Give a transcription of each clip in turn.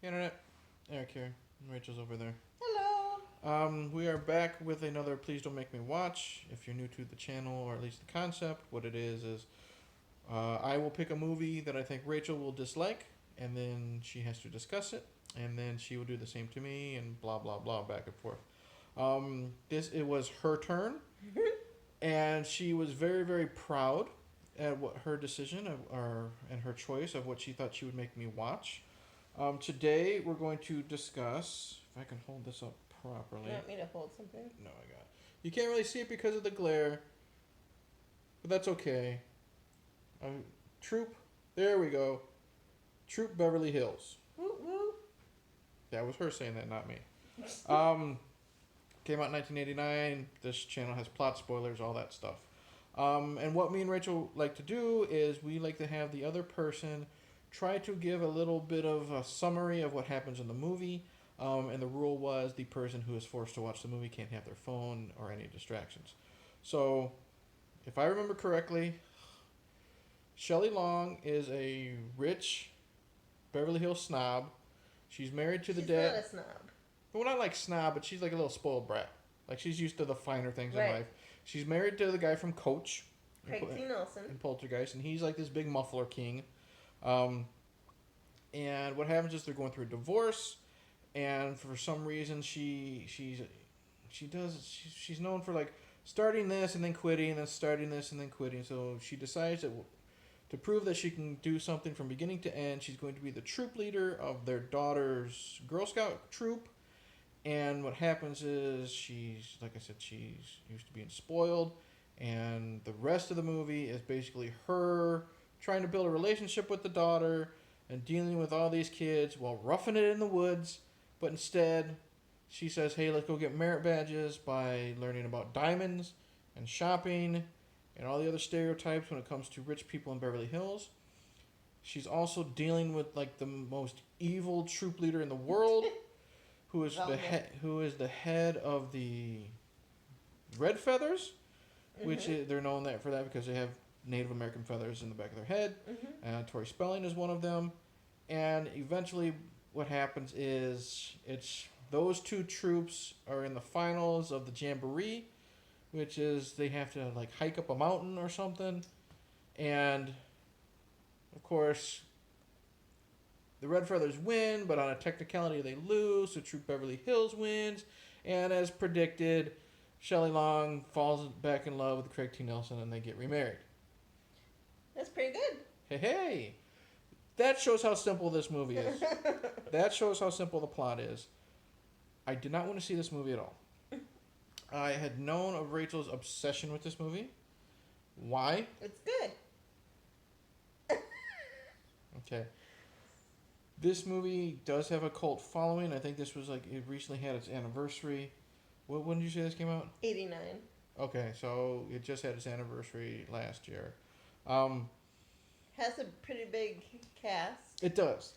Internet. Eric here. Rachel's over there. Hello. We are back with another Please Don't Make Me Watch. If you're new to the channel, or at least the concept, what it is I will pick a movie that I think Rachel will dislike, and then she has to discuss it, and then she will do the same to me, and blah blah blah, back and forth. It was her turn, and she was very very proud at what her decision and her choice of what she thought she would make me watch. Today we're going to discuss, if I can hold this up properly. You want me to hold something? No, I got it. You can't really see it because of the glare, but that's okay. Troop, there we go. Troop Beverly Hills. Woo woo. That was her saying that, not me. Came out in 1989. This channel has plot spoilers, all that stuff. And what me and Rachel like to do is we like to have the other person try to give a little bit of a summary of what happens in the movie. And the rule was the person who is forced to watch the movie can't have their phone or any distractions. So, if I remember correctly, Shelly Long is a rich Beverly Hills snob. She's married to the dad. She's not a snob. Well, not like snob, but she's like a little spoiled brat. Like, she's used to the finer things Right. in life. She's married to the guy from Coach. Craig T. Nelson. In Poltergeist, and he's like this big muffler king. And what happens is they're going through a divorce, and for some reason she's known for like starting this and then quitting, and then starting this and then quitting. So she decides that to prove that she can do something from beginning to end, she's going to be the troop leader of their daughter's Girl Scout troop. And what happens is she's, like I said, she's used to being spoiled, and the rest of the movie is basically her trying to build a relationship with the daughter and dealing with all these kids while roughing it in the woods. But instead, she says, hey, let's go get merit badges by learning about diamonds and shopping and all the other stereotypes when it comes to rich people in Beverly Hills. She's also dealing with like the most evil troop leader in the world, who is the head of the Red Feathers, which they're known for that because they have Native American feathers in the back of their head. Tori Spelling is one of them. And eventually what happens is those two troops are in the finals of the Jamboree, which is they have to like hike up a mountain or something. And of course the Red Feathers win, but on a technicality they lose, so Troop Beverly Hills wins. And as predicted, Shelly Long falls back in love with Craig T. Nelson, and they get remarried. That's pretty good. Hey. That shows how simple this movie is. That shows how simple the plot is. I did not want to see this movie at all. I had known of Rachel's obsession with this movie. Why? It's good. Okay. This movie does have a cult following. I think this was like, it recently had its anniversary. When did you say this came out? 89. Okay, so it just had its anniversary last year. Has a pretty big cast. It does.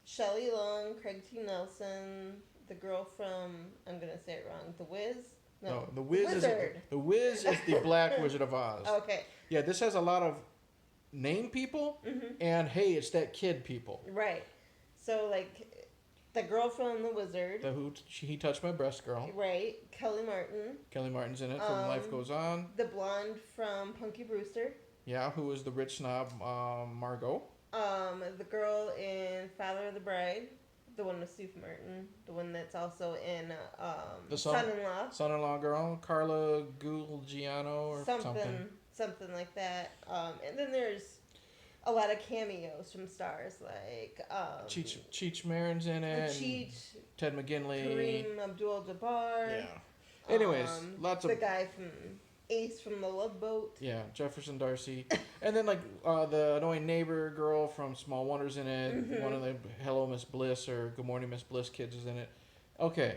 Shelly Long, Craig T. Nelson, the girl from, I'm going to say it wrong, The Wiz? No, The Wiz Wizard. The Wiz is the Black Wizard of Oz. Okay. Yeah, this has a lot of name people, and hey, it's that kid people. Right. So, like, the girl from The Wizard. He touched my breast girl. Right. Kelly Martin. Kelly Martin's in it from Life Goes On. The blonde from Punky Brewster. Yeah, who is the rich snob, Margot. The girl in Father of the Bride. The one with Steve Martin. The one that's also in The Son-in-Law. Son-in-law girl, Carla Gugino or something. Something like that. And then there's a lot of cameos from stars like Cheech Marin's in it. Cheech, Ted McGinley. Kareem Abdul-Jabbar. Yeah. Anyways, lots of the guy from Ace from The Love Boat. Yeah, Jefferson Darcy. And then like the annoying neighbor girl from Small Wonders in it. One of the Hello Miss Bliss or Good Morning Miss Bliss kids is in it. Okay.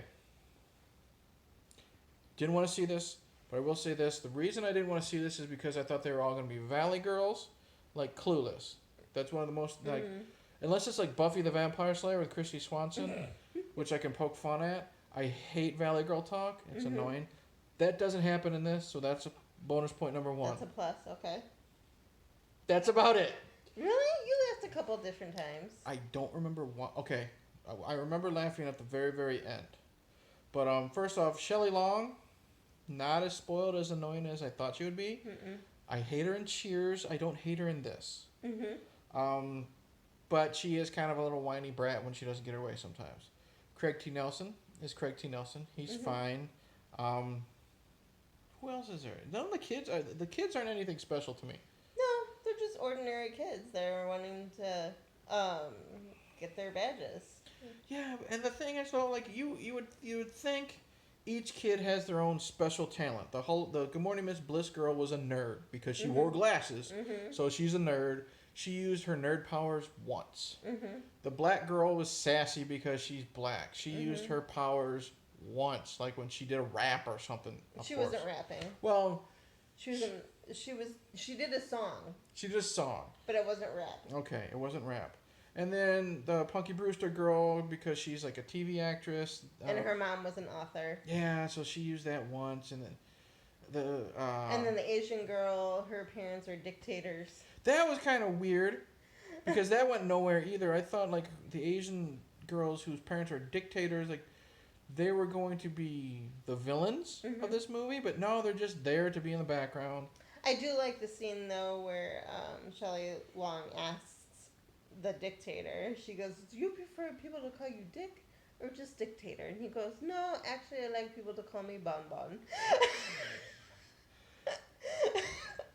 Didn't want to see this, but I will say this. The reason I didn't want to see this is because I thought they were all going to be Valley girls, like Clueless. That's one of the most, like, unless it's like Buffy the Vampire Slayer with Christy Swanson, which I can poke fun at. I hate Valley girl talk. It's annoying. That doesn't happen in this, so that's bonus point number 1. That's a plus, okay. That's about it. Really? You left a couple different times. I don't remember what. Okay. I remember laughing at the very, very end. But first off, Shelly Long, not as spoiled, as annoying as I thought she would be. Mm-mm. I hate her in Cheers. I don't hate her in this. Mm-hmm. But she is kind of a little whiny brat when she doesn't get her way sometimes. Craig T. Nelson is Craig T. Nelson. He's fine. Who else is there? None of the kids are. The kids aren't anything special to me. No, they're just ordinary kids. They're wanting to get their badges. Yeah, and the thing is though, like you would think each kid has their own special talent. The Good Morning Miss Bliss girl was a nerd because she wore glasses, so she's a nerd. She used her nerd powers once. The black girl was sassy because she's black. She used her powers once, like when she did a rap or something. She wasn't rapping. Well, she did a song. She did a song, but it wasn't rap. Okay, it wasn't rap. And then the Punky Brewster girl, because she's like a TV actress. And her mom was an author. Yeah, so she used that once, and then and then the Asian girl, her parents are dictators. That was kind of weird, because that went nowhere either. I thought like the Asian girls whose parents are dictators, like they were going to be the villains of this movie, but no, they're just there to be in the background. I do like the scene though where Shelley Long asks the dictator, she goes, "Do you prefer people to call you Dick or just dictator?" And he goes, "No, actually I like people to call me Bon Bon."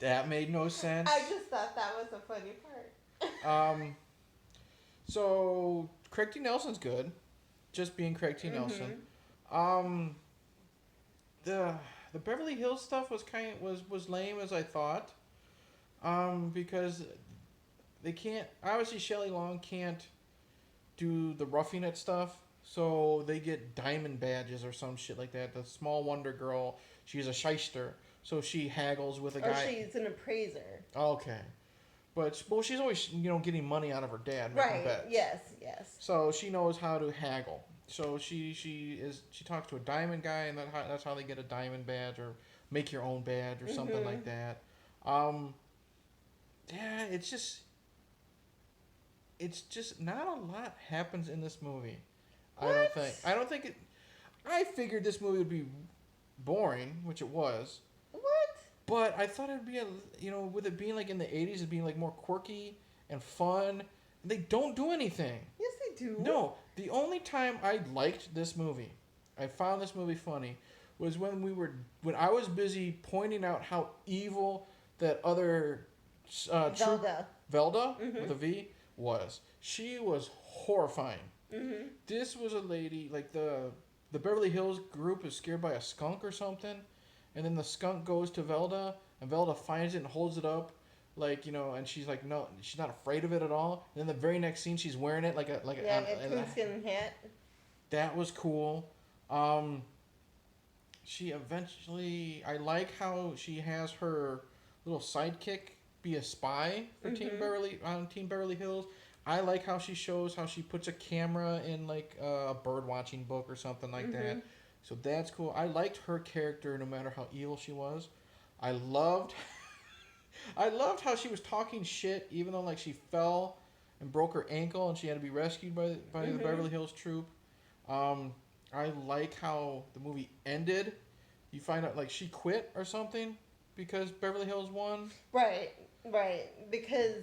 That made no sense. I just thought that was a funny part. So Craig T. Nelson's good, just being Craig T. Nelson. The Beverly Hills stuff was lame as I thought, because they can't, obviously Shelley Long can't do the roughing it stuff, so they get diamond badges or some shit like that. The Small Wonder Girl, she's a shyster, so she haggles with a guy. Or she's an appraiser. Okay. But she's always, getting money out of her dad. Right, bets. yes. So she knows how to haggle. So she talks to a diamond guy, and that's how they get a diamond badge, or make your own badge, or something like that. Yeah, it's just not a lot happens in this movie. What? I don't think it. I figured this movie would be boring, which it was. What? But I thought it'd be with it being like in the 80s, it'd be like more quirky and fun. They don't do anything. Yes, they do. No, the only time I liked this movie, I found this movie funny, was when I was busy pointing out how evil that other Velda with a V was. She was horrifying. This was a lady, like the Beverly Hills group is scared by a skunk or something, and then the skunk goes to Velda, and Velda finds it and holds it up, and she's like, no, she's not afraid of it at all. And then the very next scene, she's wearing it like a coonskin hat. That was cool. She eventually, I like how she has her little sidekick be a spy for Team Beverly Hills. I like how she shows how she puts a camera in like a bird watching book or something like that. So that's cool. I liked her character no matter how evil she was. I loved how she was talking shit even though like she fell and broke her ankle and she had to be rescued by the Beverly Hills troop. I like how the movie ended. You find out like she quit or something because Beverly Hills won. Right. Because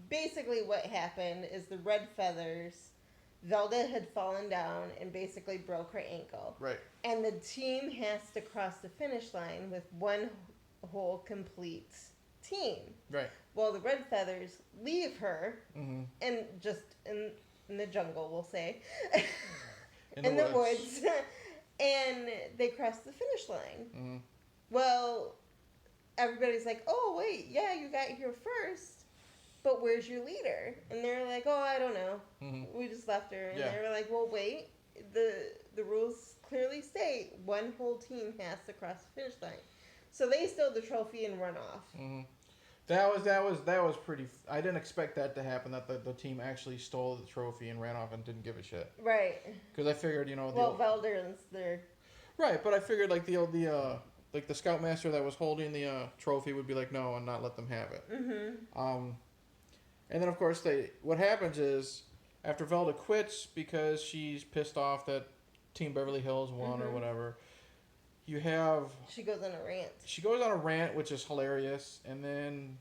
basically what happened is the Red Feathers, Velda had fallen down and basically broke her ankle. Right. And the team has to cross the finish line with one whole complete team. Right. Well, the Red Feathers leave her and just in the jungle, we'll say. in the woods. And they cross the finish line. Well, everybody's like, "Oh, wait, yeah, you got here first. But where's your leader?" And they're like, "Oh, I don't know. We just left her." And they were like, "Well, wait. The rules clearly state one whole team has to cross the finish line." So they stole the trophy and run off. That was pretty. I didn't expect that to happen. That the team actually stole the trophy and ran off and didn't give a shit. Right. Because I figured, Velder's there. Right, but I figured like the scoutmaster that was holding the trophy would be like, no, and not let them have it. And then of course what happens is after Velda quits because she's pissed off that Team Beverly Hills won or whatever, you have... She goes on a rant. She goes on a rant, which is hilarious, and then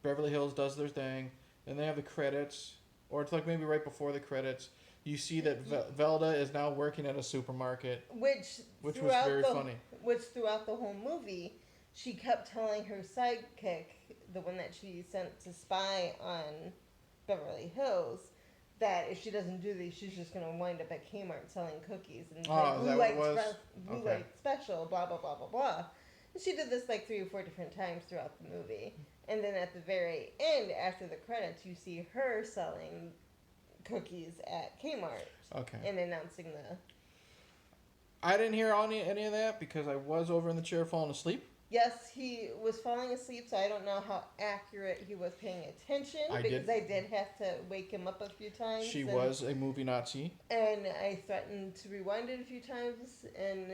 Beverly Hills does their thing, and they have the credits, or it's like maybe right before the credits, you see that Velda is now working at a supermarket, which was very funny. Which throughout the whole movie, she kept telling her sidekick, the one that she sent to spy on Beverly Hills, that if she doesn't do these, she's just going to wind up at Kmart selling cookies and blue light special, blah, blah, blah, blah, blah. And she did this like 3 or 4 different times throughout the movie. And then at the very end, after the credits, you see her selling cookies at Kmart. Okay. And announcing the... I didn't hear any of that because I was over in the chair falling asleep. Yes, he was falling asleep, so I don't know how accurate he was paying attention I did have to wake him up a few times. She was a movie Nazi. And I threatened to rewind it a few times, and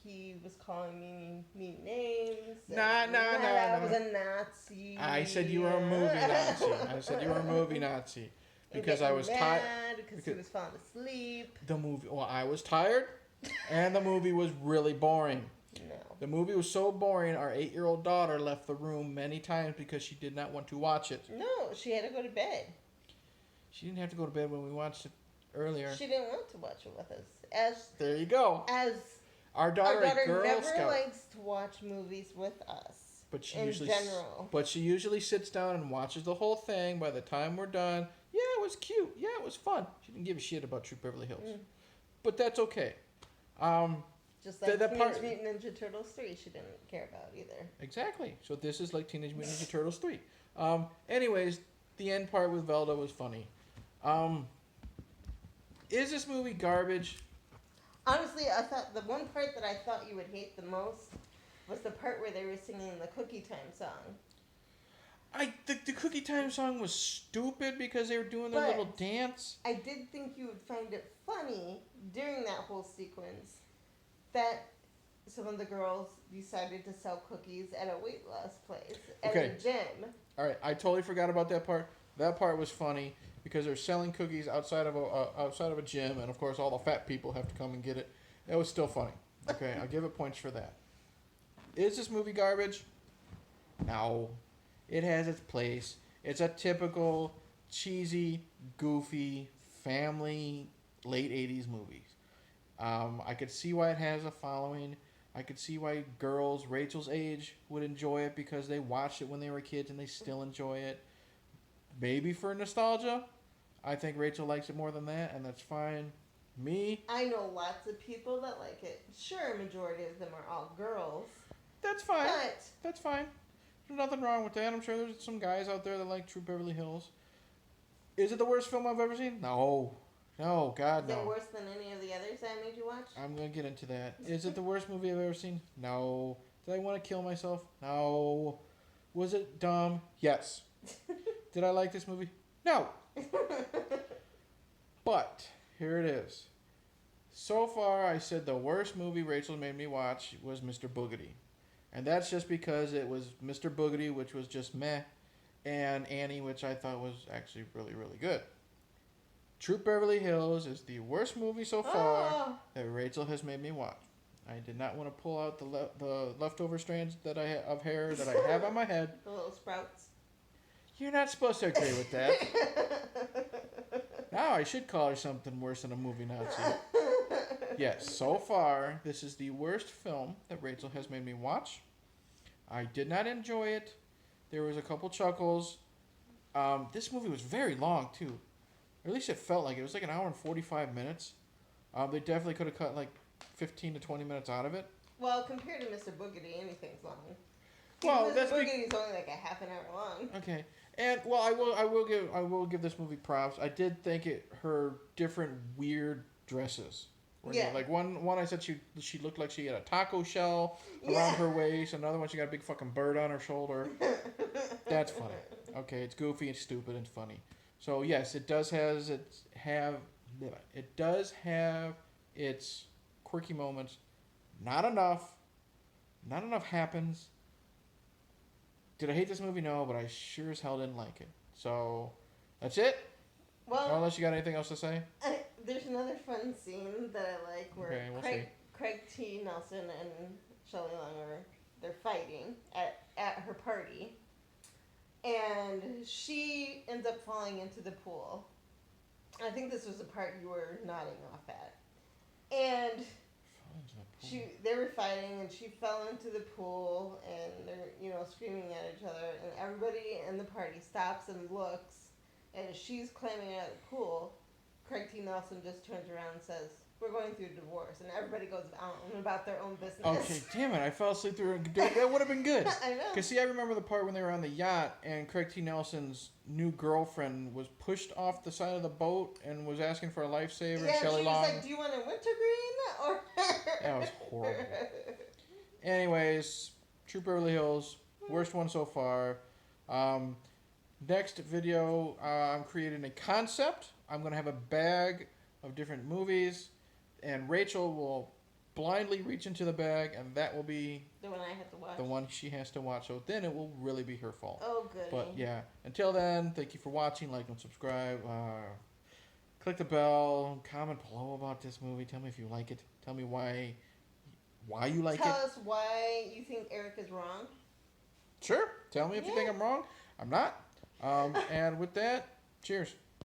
he was calling me names. Nah. I was a Nazi. I said you were a movie Nazi. Because I was tired. Because he was falling asleep. I was tired, and the movie was really boring. No. The movie was so boring, our 8-year-old daughter left the room many times because she did not want to watch it. No, she had to go to bed. She didn't have to go to bed when we watched it earlier. She didn't want to watch it with us. There you go. As our daughter Girl never Scout likes to watch movies with us. But she usually sits down and watches the whole thing. By the time we're done, yeah, it was cute. Yeah, it was fun. She didn't give a shit about Troop Beverly Hills. But that's okay. Just like Teenage Mutant Ninja Turtles 3, she didn't care about either. Exactly. So this is like Teenage Mutant Ninja Turtles 3. Anyways, the end part with Velda was funny. Is this movie garbage? Honestly, I thought the one part that I thought you would hate the most was the part where they were singing the Cookie Time song. The Cookie Time song was stupid because they were doing their little dance. I did think you would find it funny during that whole sequence that some of the girls decided to sell cookies at a weight loss place at a gym. All right, I totally forgot about that part. That part was funny because they're selling cookies outside of a gym, and of course all the fat people have to come and get it. It was still funny. Okay, I'll give it points for that. Is this movie garbage? No. It has its place. It's a typical cheesy, goofy, family, late 80s movie. I could see why it has a following. I could see why girls Rachel's age would enjoy it because they watched it when they were kids and they still enjoy it. Maybe for nostalgia. I think Rachel likes it more than that, and that's fine. Me? I know lots of people that like it. Sure, a majority of them are all girls. That's fine. That's fine. There's nothing wrong with that. I'm sure there's some guys out there that like Troop Beverly Hills. Is it the worst film I've ever seen? No. No, God, no. Is it worse than any of the others I made you watch? I'm going to get into that. Is it the worst movie I've ever seen? No. Did I want to kill myself? No. Was it dumb? Yes. Did I like this movie? No. But, here it is. So far, I said the worst movie Rachel made me watch was Mr. Boogedy. And that's just because it was Mr. Boogedy, which was just meh, and Annie, which I thought was actually really, really good. Troop Beverly Hills is the worst movie so far that Rachel has made me watch. I did not want to pull out the leftover strands that of hair that I have on my head. The little sprouts. You're not supposed to agree with that. Now I should call her something worse than a movie Nazi. Yes, so far, this is the worst film that Rachel has made me watch. I did not enjoy it. There was a couple chuckles. This movie was very long, too. Or at least it felt like it. It was like an hour and 45 minutes. They definitely could have cut like 15 to 20 minutes out of it. Well, compared to Mr. Boogedy, anything's long. Well, Mr. Boogedy's only like a half an hour long. Okay. And well, I will give this movie props. I did think her different weird dresses. Yeah. Like one I said she looked like she had a taco shell around her waist. Another one she got a big fucking bird on her shoulder. That's funny. Okay, it's goofy and stupid and funny. So yes, it does have its quirky moments. Not enough happens. Did I hate this movie? No, but I sure as hell didn't like it. So that's it. Well, unless you got anything else to say. There's another fun scene that I like where Craig T. Nelson and Shelly Long they're fighting at her party, and she ends up falling into the pool. I think this was the part you were nodding off at, and they were fighting, and she fell into the pool, and they're screaming at each other, and everybody in the party stops and looks, and as she's climbing out of the pool, Craig T. Nelson just turns around and says, "We're going through a divorce," and everybody goes out and about their own business. Okay, damn it! I fell asleep through. That would have been good. I know. Because see, I remember the part when they were on the yacht and Craig T. Nelson's new girlfriend was pushed off the side of the boat and was asking for a lifesaver. Yeah, Shelly she Long. was like, "Do you want a wintergreen or?" That was horrible. Anyways, Troop Beverly Hills, worst one so far. Next video, I'm creating a concept. I'm going to have a bag of different movies, and Rachel will blindly reach into the bag, and that will be the one I have to watch. The one she has to watch. So then it will really be her fault. Oh, good. But yeah, until then, thank you for watching. Like and subscribe. Click the bell. Comment below about this movie. Tell me if you like it. Tell me why you like it. Tell us why you think Eric is wrong. Sure. Tell me if you think I'm wrong. I'm not. And with that, cheers.